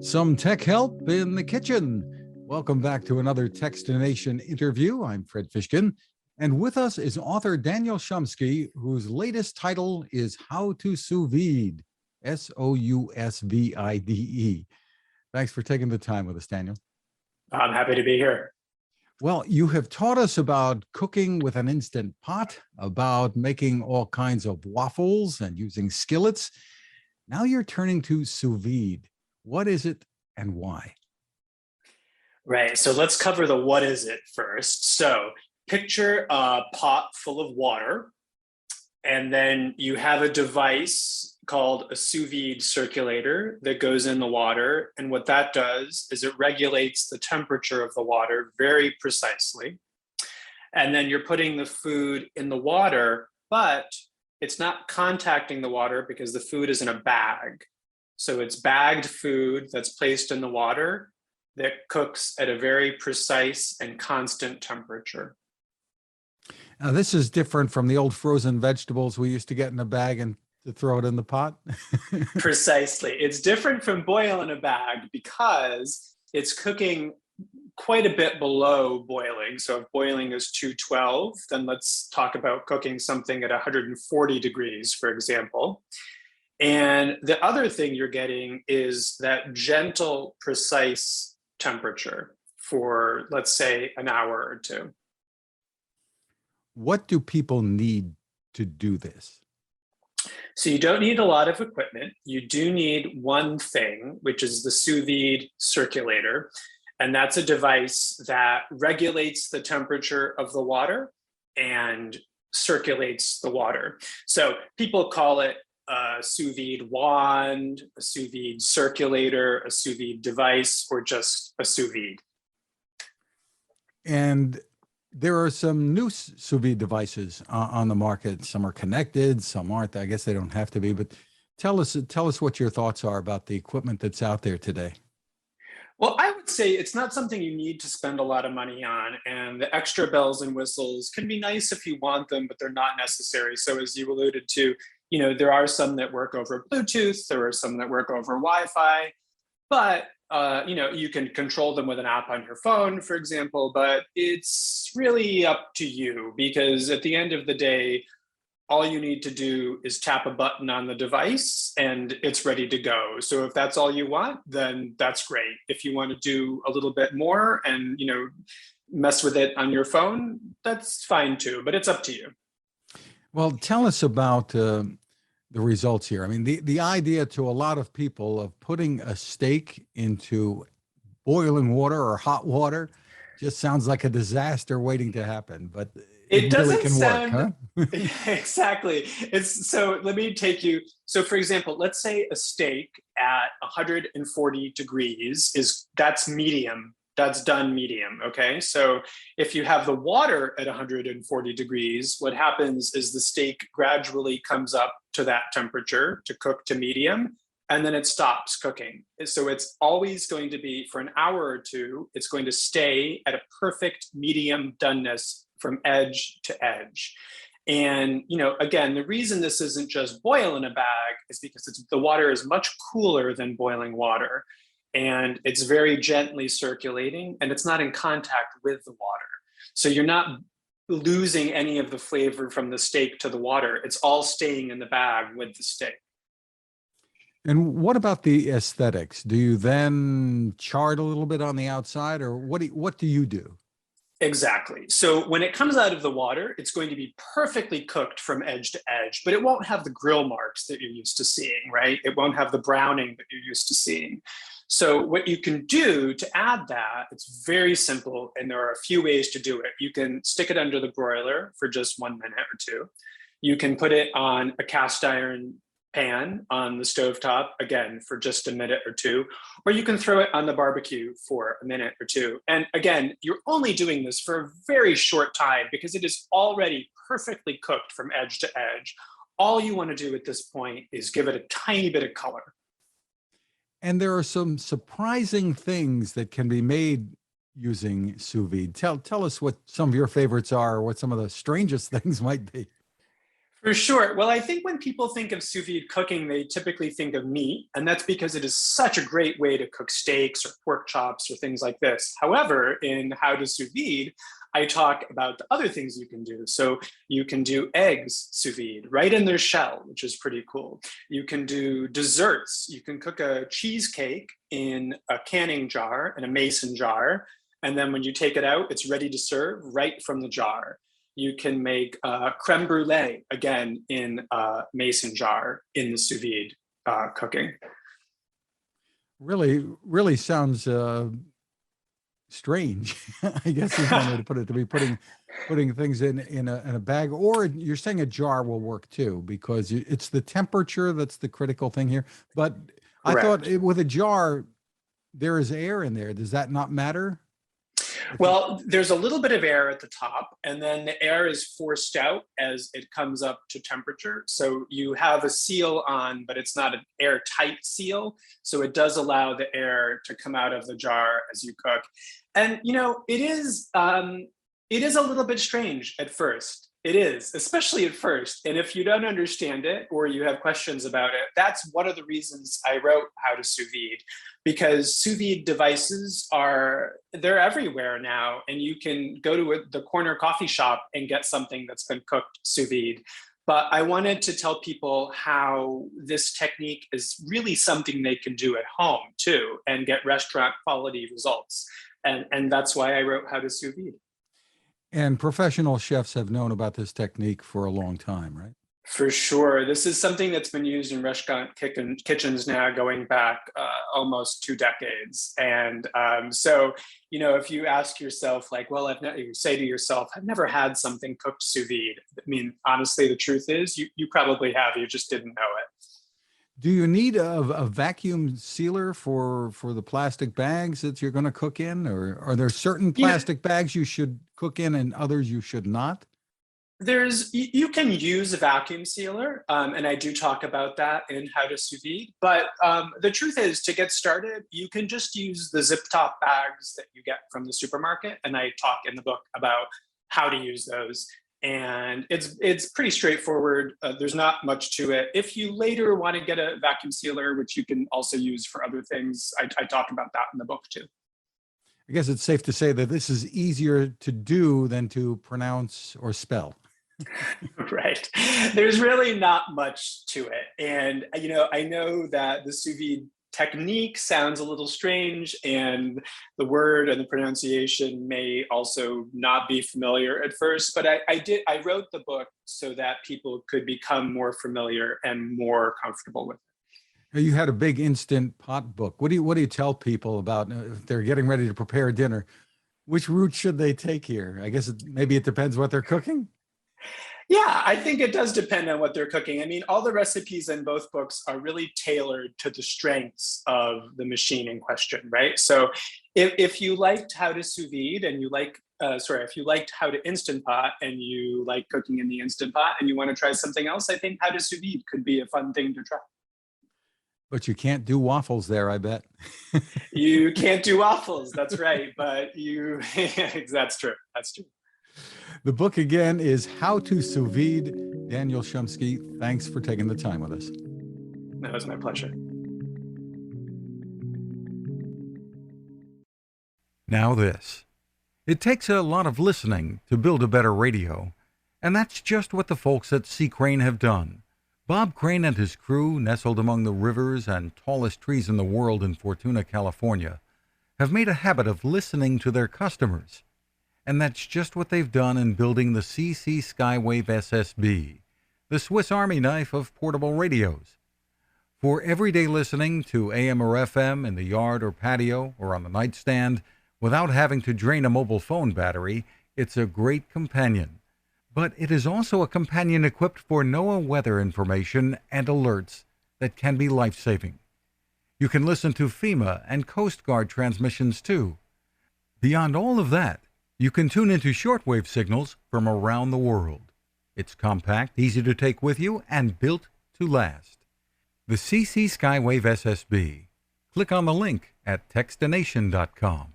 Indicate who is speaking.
Speaker 1: Some tech help in the kitchen. Welcome back to another Techstination interview. I'm Fred Fishkin, and with us is author Daniel Shumski, whose latest title is How to Sous Vide, Sousvide. Thanks for taking the time with us, Daniel.
Speaker 2: I'm happy to be here.
Speaker 1: Well, you have taught us about cooking with an instant pot, about making all kinds of waffles and using skillets. Now you're turning to sous vide. What is it and why?
Speaker 2: Right, so let's cover the what is it first. So picture a pot full of water, and then you have a device called a sous vide circulator that goes in the water. And what that does is it regulates the temperature of the water very precisely. And then you're putting the food in the water, but it's not contacting the water because the food is in a bag. So it's bagged food that's placed in the water that cooks at a very precise and constant temperature.
Speaker 1: Now, this is different from the old frozen vegetables we used to get in a bag and to throw it in the pot.
Speaker 2: Precisely. It's different from boil in a bag because it's cooking quite a bit below boiling. So if boiling is 212, then let's talk about cooking something at 140 degrees, for example. And the other thing you're getting is that gentle, precise temperature for, let's say, an hour or two.
Speaker 1: What do people need to do this?
Speaker 2: So you don't need a lot of equipment. You do need one thing, which is the sous vide circulator. And that's a device that regulates the temperature of the water and circulates the water. So people call it a sous vide wand, a sous vide circulator, a sous vide device, or just a sous vide.
Speaker 1: And there are some new sous vide devices on the market. Some are connected, some aren't. I guess they don't have to be, but tell us what your thoughts are about the equipment that's out there today.
Speaker 2: Well, I would say it's not something you need to spend a lot of money on, and the extra bells and whistles can be nice if you want them, but they're not necessary. So as you alluded to, there are some that work over Bluetooth, there are some that work over Wi-Fi, but you can control them with an app on your phone, for example, but it's really up to you because at the end of the day, all you need to do is tap a button on the device and it's ready to go. So if that's all you want, then that's great. If you want to do a little bit more and, mess with it on your phone, that's fine too, but it's up to you.
Speaker 1: Well, tell us about the results here. I mean, the idea to a lot of people of putting a steak into boiling water or hot water just sounds like a disaster waiting to happen, but it
Speaker 2: doesn't
Speaker 1: really can
Speaker 2: sound
Speaker 1: work, huh?
Speaker 2: Exactly. So let me take you. So for example, let's say a steak at 140 degrees that's medium. That's done medium. Okay. So if you have the water at 140 degrees, what happens is the steak gradually comes up to that temperature to cook to medium, and then it stops cooking. So it's always going to be, for an hour or two, it's going to stay at a perfect medium doneness from edge to edge. And, again, the reason this isn't just boil in a bag is because the water is much cooler than boiling water. And it's very gently circulating and it's not in contact with the water. So you're not losing any of the flavor from the steak to the water. It's all staying in the bag with the steak.
Speaker 1: And what about the aesthetics? Do you then chard a little bit on the outside, or what do you do?
Speaker 2: Exactly. So when it comes out of the water, it's going to be perfectly cooked from edge to edge, but it won't have the grill marks that you're used to seeing, right? It won't have the browning that you're used to seeing. So what you can do to add that, it's very simple, and there are a few ways to do it. You can stick it under the broiler for just 1 minute or two. You can put it on a cast iron pan on the stovetop, again, for just a minute or two, or you can throw it on the barbecue for a minute or two. And again, you're only doing this for a very short time because it is already perfectly cooked from edge to edge. All you want to do at this point is give it a tiny bit of color.
Speaker 1: And there are some surprising things that can be made using sous vide. Tell us what some of your favorites are, or what some of the strangest things might be.
Speaker 2: For sure. Well, I think when people think of sous vide cooking, they typically think of meat, and that's because it is such a great way to cook steaks or pork chops or things like this. However, in How to Sous Vide, I talk about the other things you can do. So you can do eggs sous vide right in their shell, which is pretty cool. You can do desserts. You can cook a cheesecake in a canning jar, in a mason jar, and then when you take it out, it's ready to serve right from the jar. You can make creme brulee, again, in a mason jar in the sous vide cooking.
Speaker 1: Really, really sounds strange. I guess is one way to put it, to be putting things in a bag, or you're saying a jar will work too, because it's the temperature that's the critical thing here. But I thought with a jar, there is air in there. Does that not matter?
Speaker 2: Well, there's a little bit of air at the top, and then the air is forced out as it comes up to temperature. So you have a seal on, but it's not an airtight seal. So it does allow the air to come out of the jar as you cook. And it is a little bit strange at first. It is, especially at first. And if you don't understand it or you have questions about it, that's one of the reasons I wrote How to Sous Vide, because sous vide devices they're everywhere now. And you can go to the corner coffee shop and get something that's been cooked sous vide. But I wanted to tell people how this technique is really something they can do at home too, and get restaurant quality results. And that's why I wrote How to Sous Vide.
Speaker 1: And professional chefs have known about this technique for a long time, right?
Speaker 2: For sure. This is something that's been used in restaurant kitchens now going back almost 2 decades. And so, if you ask yourself, like, well, you say to yourself, I've never had something cooked sous vide. I mean, honestly, the truth is you probably have, you just didn't know it.
Speaker 1: Do you need a vacuum sealer for the plastic bags that you're going to cook in, or are there certain plastic bags you should cook in and others you should not?
Speaker 2: You can use a vacuum sealer, and I do talk about that in How to Sous Vide. But the truth is, to get started, you can just use the zip top bags that you get from the supermarket, and I talk in the book about how to use those. And it's pretty straightforward. There's not much to it. If you later want to get a vacuum sealer, which you can also use for other things, I talk about that in the book too.
Speaker 1: I guess it's safe to say that this is easier to do than to pronounce or spell.
Speaker 2: Right. There's really not much to it. And, I know that the sous vide technique sounds a little strange, and the word and the pronunciation may also not be familiar at first, but I wrote the book so that people could become more familiar and more comfortable with it.
Speaker 1: You had a big Instant Pot book. What do you tell people about if they're getting ready to prepare dinner? Which route should they take here? I guess maybe it depends what they're cooking.
Speaker 2: Yeah, I think it does depend on what they're cooking. I mean, all the recipes in both books are really tailored to the strengths of the machine in question, right? So if you liked How to Sous Vide and if you liked How to Instant Pot and you like cooking in the Instant Pot and you want to try something else, I think How to Sous Vide could be a fun thing to try.
Speaker 1: But you can't do waffles there, I bet.
Speaker 2: You can't do waffles, that's right. But that's true. That's true.
Speaker 1: The book again is How to Sous Vide. Daniel Shumski, thanks for taking the time with us.
Speaker 2: That was my pleasure.
Speaker 1: Now this. It takes a lot of listening to build a better radio, and that's just what the folks at C. Crane have done. Bob Crane and his crew, nestled among the rivers and tallest trees in the world in Fortuna, California, have made a habit of listening to their customers. And that's just what they've done in building the CC Skywave SSB, the Swiss Army knife of portable radios. For everyday listening to AM or FM in the yard or patio or on the nightstand without having to drain a mobile phone battery, it's a great companion. But it is also a companion equipped for NOAA weather information and alerts that can be life-saving. You can listen to FEMA and Coast Guard transmissions too. Beyond all of that, you can tune into shortwave signals from around the world. It's compact, easy to take with you, and built to last. The CC Skywave SSB. Click on the link at Techstination.com.